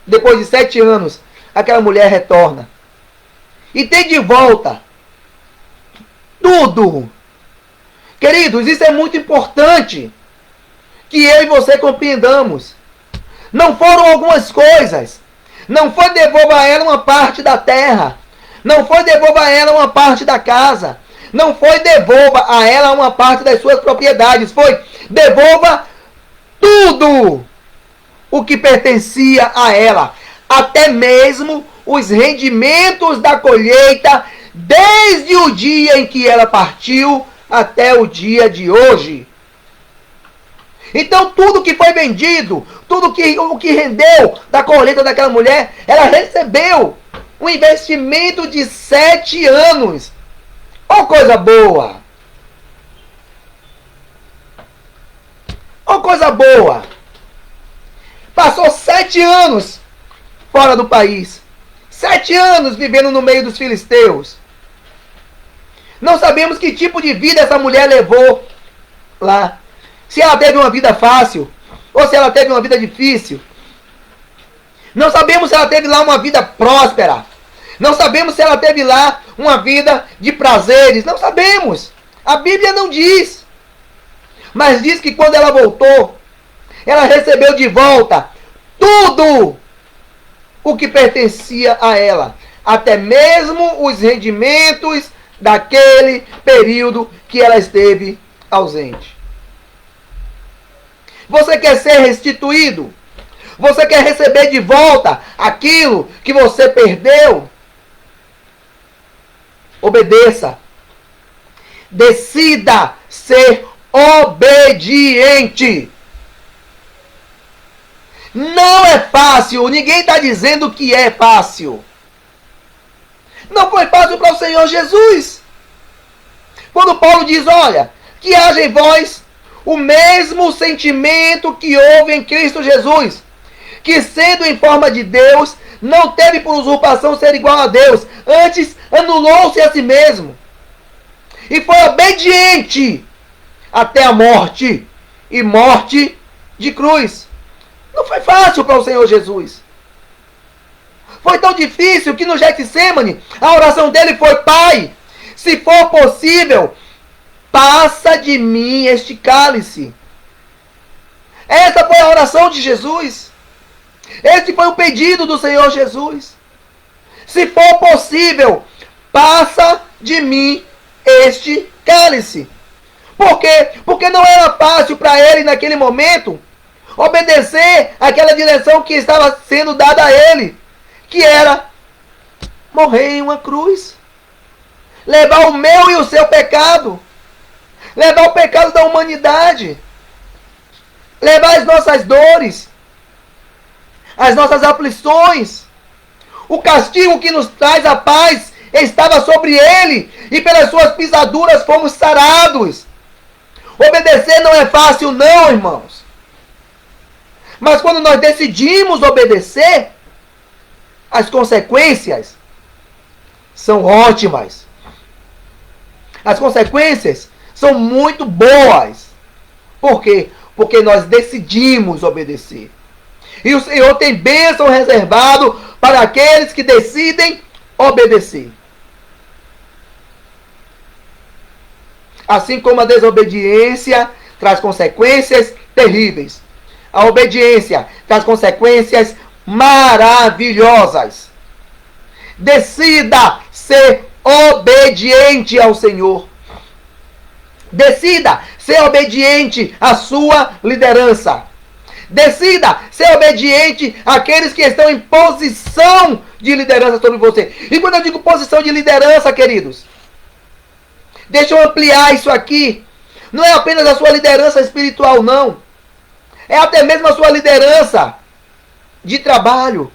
Depois de 7 anos, aquela mulher retorna. E tem de volta tudo. Queridos, isso é muito importante que eu e você compreendamos. Não foram algumas coisas. Não foi devolva a ela uma parte da terra. Não foi devolva a ela uma parte da casa. Não foi devolva a ela uma parte das suas propriedades. Foi devolva tudo o que pertencia a ela. Até mesmo os rendimentos da colheita, desde o dia em que ela partiu até o dia de hoje. Então tudo que foi vendido, tudo o que rendeu da colheita daquela mulher, ela recebeu um investimento de 7 anos. Oh, coisa boa! Oh, coisa boa! Passou 7 anos fora do país. 7 anos vivendo no meio dos filisteus. Não sabemos que tipo de vida essa mulher levou lá. Se ela teve uma vida fácil ou se ela teve uma vida difícil. Não sabemos se ela teve lá uma vida próspera. Não sabemos se ela teve lá uma vida de prazeres. Não sabemos. A Bíblia não diz. Mas diz que quando ela voltou, ela recebeu de volta tudo o que pertencia a ela. Até mesmo os rendimentos daquele período que ela esteve ausente. Você quer ser restituído? Você quer receber de volta aquilo que você perdeu? Obedeça. Decida ser obediente. Não é fácil. Ninguém está dizendo que é fácil. Não foi fácil para o Senhor Jesus. Quando Paulo diz, olha, que haja em vós o mesmo sentimento que houve em Cristo Jesus, que sendo em forma de Deus, não teve por usurpação ser igual a Deus, antes anulou-se a si mesmo, e foi obediente até a morte, e morte de cruz. Não foi fácil para o Senhor Jesus. Foi tão difícil que no Getsêmani, a oração dele foi, Pai, se for possível, passa de mim este cálice. Essa foi a oração de Jesus. Esse foi o pedido do Senhor Jesus. Se for possível, passa de mim este cálice. Por quê? Porque não era fácil para ele naquele momento obedecer àquela direção que estava sendo dada a ele, que era morrer em uma cruz, levar o meu e o seu pecado, levar o pecado da humanidade, levar as nossas dores, as nossas aflições. O castigo que nos traz a paz estava sobre ele, e pelas suas pisaduras fomos sarados. Obedecer não é fácil não, irmãos. Mas quando nós decidimos obedecer, as consequências são ótimas. As consequências são muito boas. Por quê? Porque nós decidimos obedecer. E o Senhor tem bênção reservado para aqueles que decidem obedecer. Assim como a desobediência traz consequências terríveis, a obediência traz consequências maravilhosas. Decida ser obediente ao Senhor. Decida ser obediente à sua liderança. Decida ser obediente àqueles que estão em posição de liderança sobre você. E quando eu digo posição de liderança, queridos, deixa eu ampliar isso aqui. Não é apenas a sua liderança espiritual, não. É até mesmo a sua liderança de trabalho.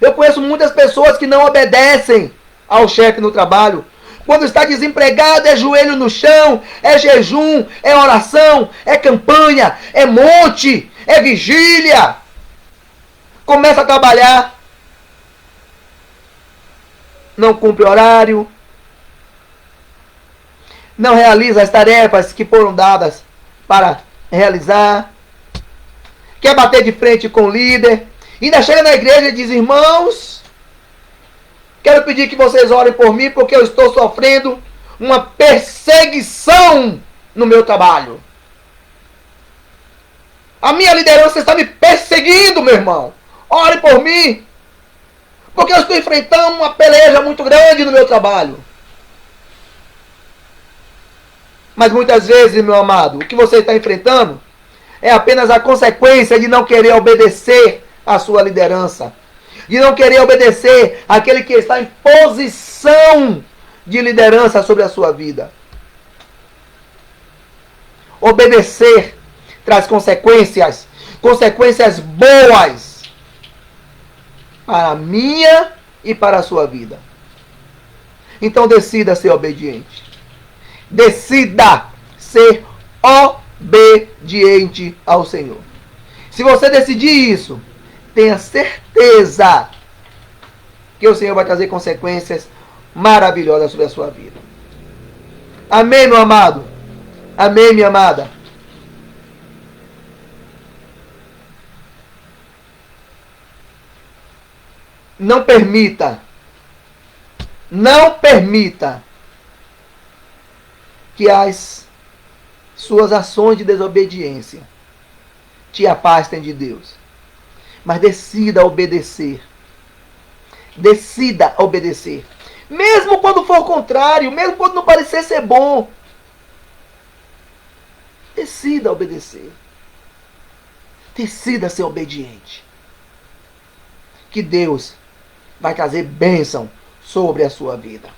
Eu conheço muitas pessoas que não obedecem ao chefe no trabalho. Quando está desempregado, é joelho no chão, é jejum, é oração, é campanha, é monte, é vigília. Começa a trabalhar, não cumpre horário, não realiza as tarefas que foram dadas para realizar, quer bater de frente com o líder, ainda chega na igreja e diz, irmãos, quero pedir que vocês orem por mim, porque eu estou sofrendo uma perseguição no meu trabalho. A minha liderança está me perseguindo, meu irmão. Ore por mim, porque eu estou enfrentando uma peleja muito grande no meu trabalho. Mas muitas vezes, meu amado, o que você está enfrentando é apenas a consequência de não querer obedecer à sua liderança, de não querer obedecer àquele que está em posição de liderança sobre a sua vida. Obedecer traz consequências, consequências boas para a minha e para a sua vida. Então decida ser obediente. Decida ser obediente ao Senhor. Se você decidir isso, tenha certeza que o Senhor vai trazer consequências maravilhosas sobre a sua vida. Amém, meu amado? Amém, minha amada? Não permita que as suas ações de desobediência te afastem de Deus. Mas decida obedecer. Decida obedecer. Mesmo quando for o contrário, mesmo quando não parecer ser bom. Decida obedecer. Decida ser obediente. Que Deus vai trazer bênção sobre a sua vida.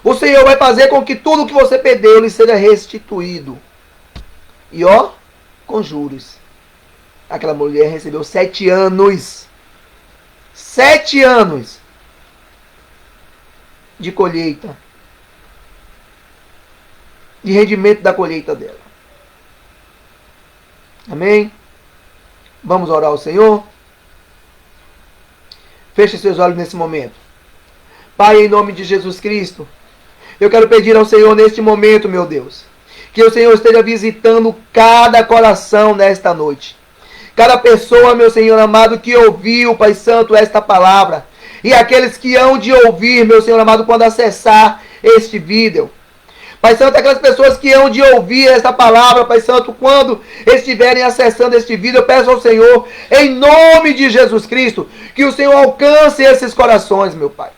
O Senhor vai fazer com que tudo que você perdeu lhe seja restituído. E com juros. Aquela mulher recebeu 7 anos. 7 anos de colheita. De rendimento da colheita dela. Amém? Vamos orar ao Senhor? Feche seus olhos nesse momento. Pai, em nome de Jesus Cristo, eu quero pedir ao Senhor neste momento, meu Deus, que o Senhor esteja visitando cada coração nesta noite. Cada pessoa, meu Senhor amado, que ouviu, Pai Santo, esta palavra. E aqueles que hão de ouvir, meu Senhor amado, quando acessar este vídeo. Pai Santo, aquelas pessoas que hão de ouvir esta palavra, Pai Santo, quando estiverem acessando este vídeo, eu peço ao Senhor, em nome de Jesus Cristo, que o Senhor alcance esses corações, meu Pai.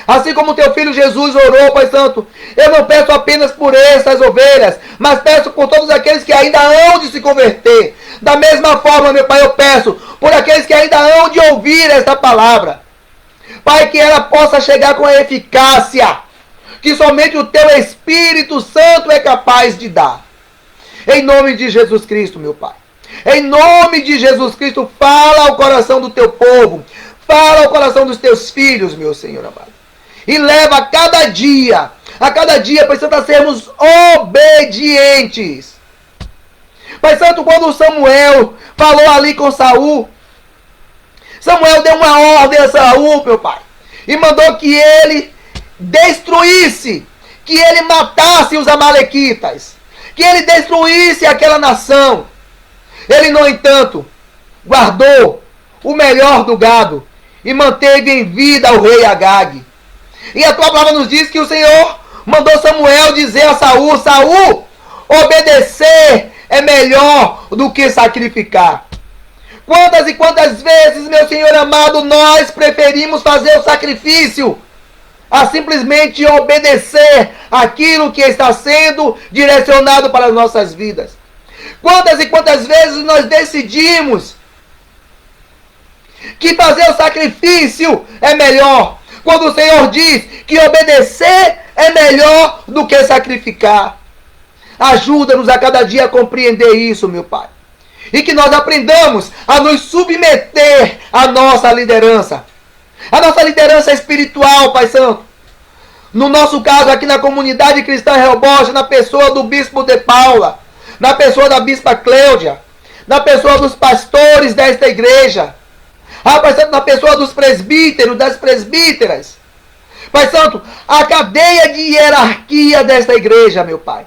Assim como o teu filho Jesus orou, Pai Santo, eu não peço apenas por essas ovelhas, mas peço por todos aqueles que ainda hão de se converter. Da mesma forma, meu Pai, eu peço por aqueles que ainda hão de ouvir esta palavra. Pai, que ela possa chegar com a eficácia que somente o teu Espírito Santo é capaz de dar. Em nome de Jesus Cristo, meu Pai. Em nome de Jesus Cristo, fala ao coração do teu povo. Fala ao coração dos teus filhos, meu Senhor amado. E leva a cada dia, Pai Santo, a sermos obedientes. Pai Santo, quando Samuel falou ali com Saul, Samuel deu uma ordem a Saul, meu Pai, e mandou que ele destruísse, que ele matasse os amalequitas, que ele destruísse aquela nação. Ele, no entanto, guardou o melhor do gado e manteve em vida o rei Agag. E a tua palavra nos diz que o Senhor mandou Samuel dizer a Saul: Saul, obedecer é melhor do que sacrificar. Quantas e quantas vezes, meu Senhor amado, nós preferimos fazer o sacrifício a simplesmente obedecer aquilo que está sendo direcionado para as nossas vidas. Quantas e quantas vezes nós decidimos que fazer o sacrifício é melhor, quando o Senhor diz que obedecer é melhor do que sacrificar. Ajuda-nos a cada dia a compreender isso, meu Pai. E que nós aprendamos a nos submeter à nossa liderança. A nossa liderança espiritual, Pai Santo. No nosso caso, aqui na comunidade cristã Rehoboth, na pessoa do bispo de Paula, na pessoa da bispa Cléudia, na pessoa dos pastores desta igreja, Pai Santo, na pessoa dos presbíteros, das presbíteras. Pai Santo, a cadeia de hierarquia desta igreja, meu Pai.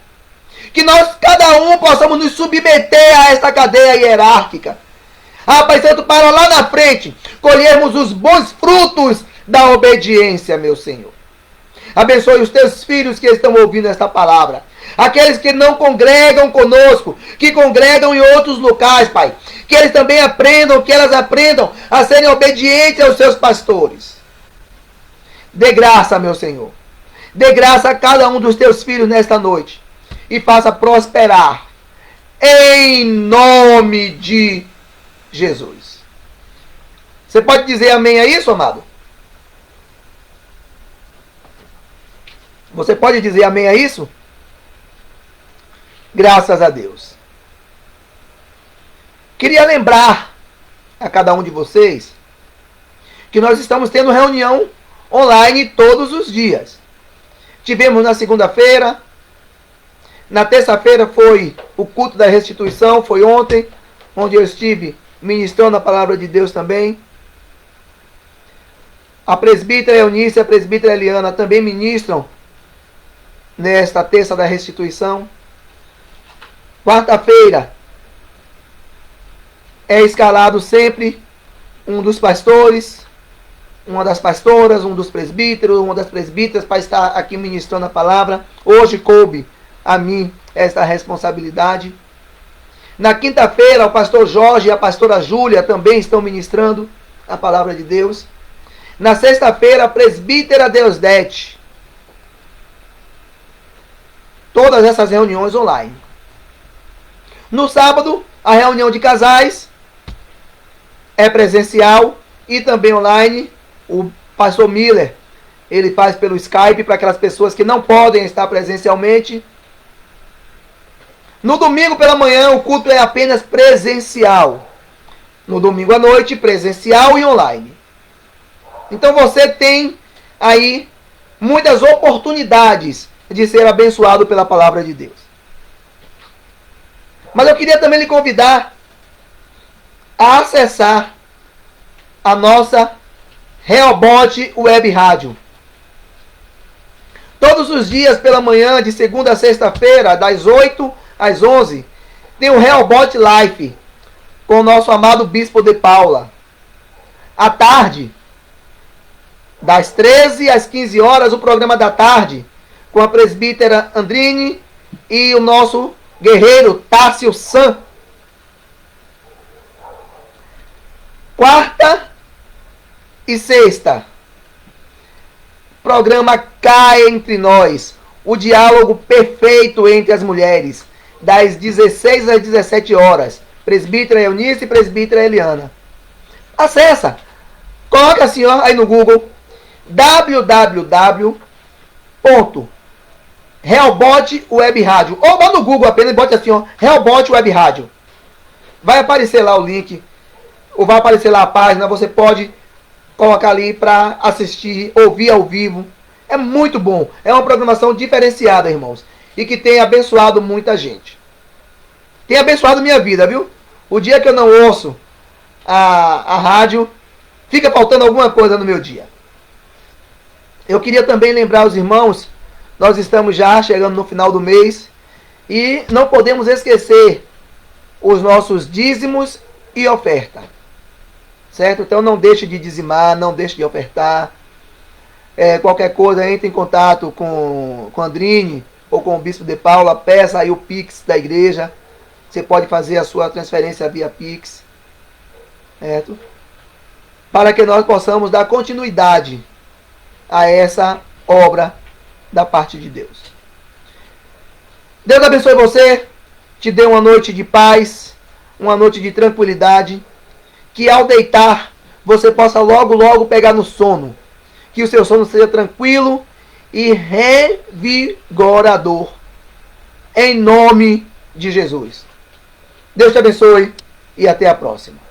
Que nós, cada um, possamos nos submeter a esta cadeia hierárquica. Pai Santo, para lá na frente, colhermos os bons frutos da obediência, meu Senhor. Abençoe os teus filhos que estão ouvindo esta palavra. Aqueles que não congregam conosco, que congregam em outros locais, Pai. Que eles também aprendam, que elas aprendam a serem obedientes aos seus pastores. Dê graça, meu Senhor. Dê graça a cada um dos teus filhos nesta noite. E faça prosperar. Em nome de Jesus. Você pode dizer amém a isso, amado? Você pode dizer amém a isso? Graças a Deus. Queria lembrar a cada um de vocês que nós estamos tendo reunião online todos os dias. Tivemos na segunda-feira, na terça-feira foi o culto da restituição, foi ontem, onde eu estive ministrando a palavra de Deus também. A presbítera Eunice e a presbítera Eliana também ministram nesta terça da restituição. Quarta-feira é escalado sempre um dos pastores, uma das pastoras, um dos presbíteros, uma das presbíteras para estar aqui ministrando a palavra. Hoje coube a mim esta responsabilidade. Na quinta-feira, o pastor Jorge e a pastora Júlia também estão ministrando a palavra de Deus. Na sexta-feira, presbítera Deusdete. Todas essas reuniões online. No sábado, a reunião de casais é presencial e também online. O pastor Miller, ele faz pelo Skype para aquelas pessoas que não podem estar presencialmente. No domingo pela manhã, o culto é apenas presencial. No domingo à noite, presencial e online. Então você tem aí muitas oportunidades de ser abençoado pela palavra de Deus. Mas eu queria também lhe convidar a acessar a nossa Rehoboth Web Rádio. Todos os dias pela manhã, de segunda a sexta-feira, das 8 às 11, tem o Rehoboth Life, com o nosso amado Bispo de Paula. À tarde, das 13 às 15 horas, o programa da tarde, com a presbítera Andrine e o nosso guerreiro Tássio San. Quarta e sexta, programa Cá Entre Nós, o diálogo perfeito entre as mulheres, das 16 às 17 horas, presbítera Eunice e presbítera Eliana. Acessa, coloca assim ó, aí no Google, www.Rehoboth Web Rádio, ou vá no Google apenas e bote assim ó, Rehoboth Web Rádio. Vai aparecer lá o link, ou vai aparecer lá a página, você pode colocar ali para assistir, ouvir ao vivo. É muito bom. É uma programação diferenciada, irmãos. E que tem abençoado muita gente. Tem abençoado minha vida, viu? O dia que eu não ouço a rádio, fica faltando alguma coisa no meu dia. Eu queria também lembrar os irmãos, nós estamos já chegando no final do mês, e não podemos esquecer os nossos dízimos e oferta. Certo? Então não deixe de dizimar, não deixe de ofertar. Qualquer coisa, entre em contato com a Andrine ou com o Bispo de Paula, peça aí o Pix da igreja. Você pode fazer a sua transferência via Pix. Certo? Para que nós possamos dar continuidade a essa obra da parte de Deus. Deus abençoe você, te dê uma noite de paz, uma noite de tranquilidade. Que ao deitar, você possa logo, logo pegar no sono. Que o seu sono seja tranquilo e revigorador. Em nome de Jesus. Deus te abençoe e até a próxima.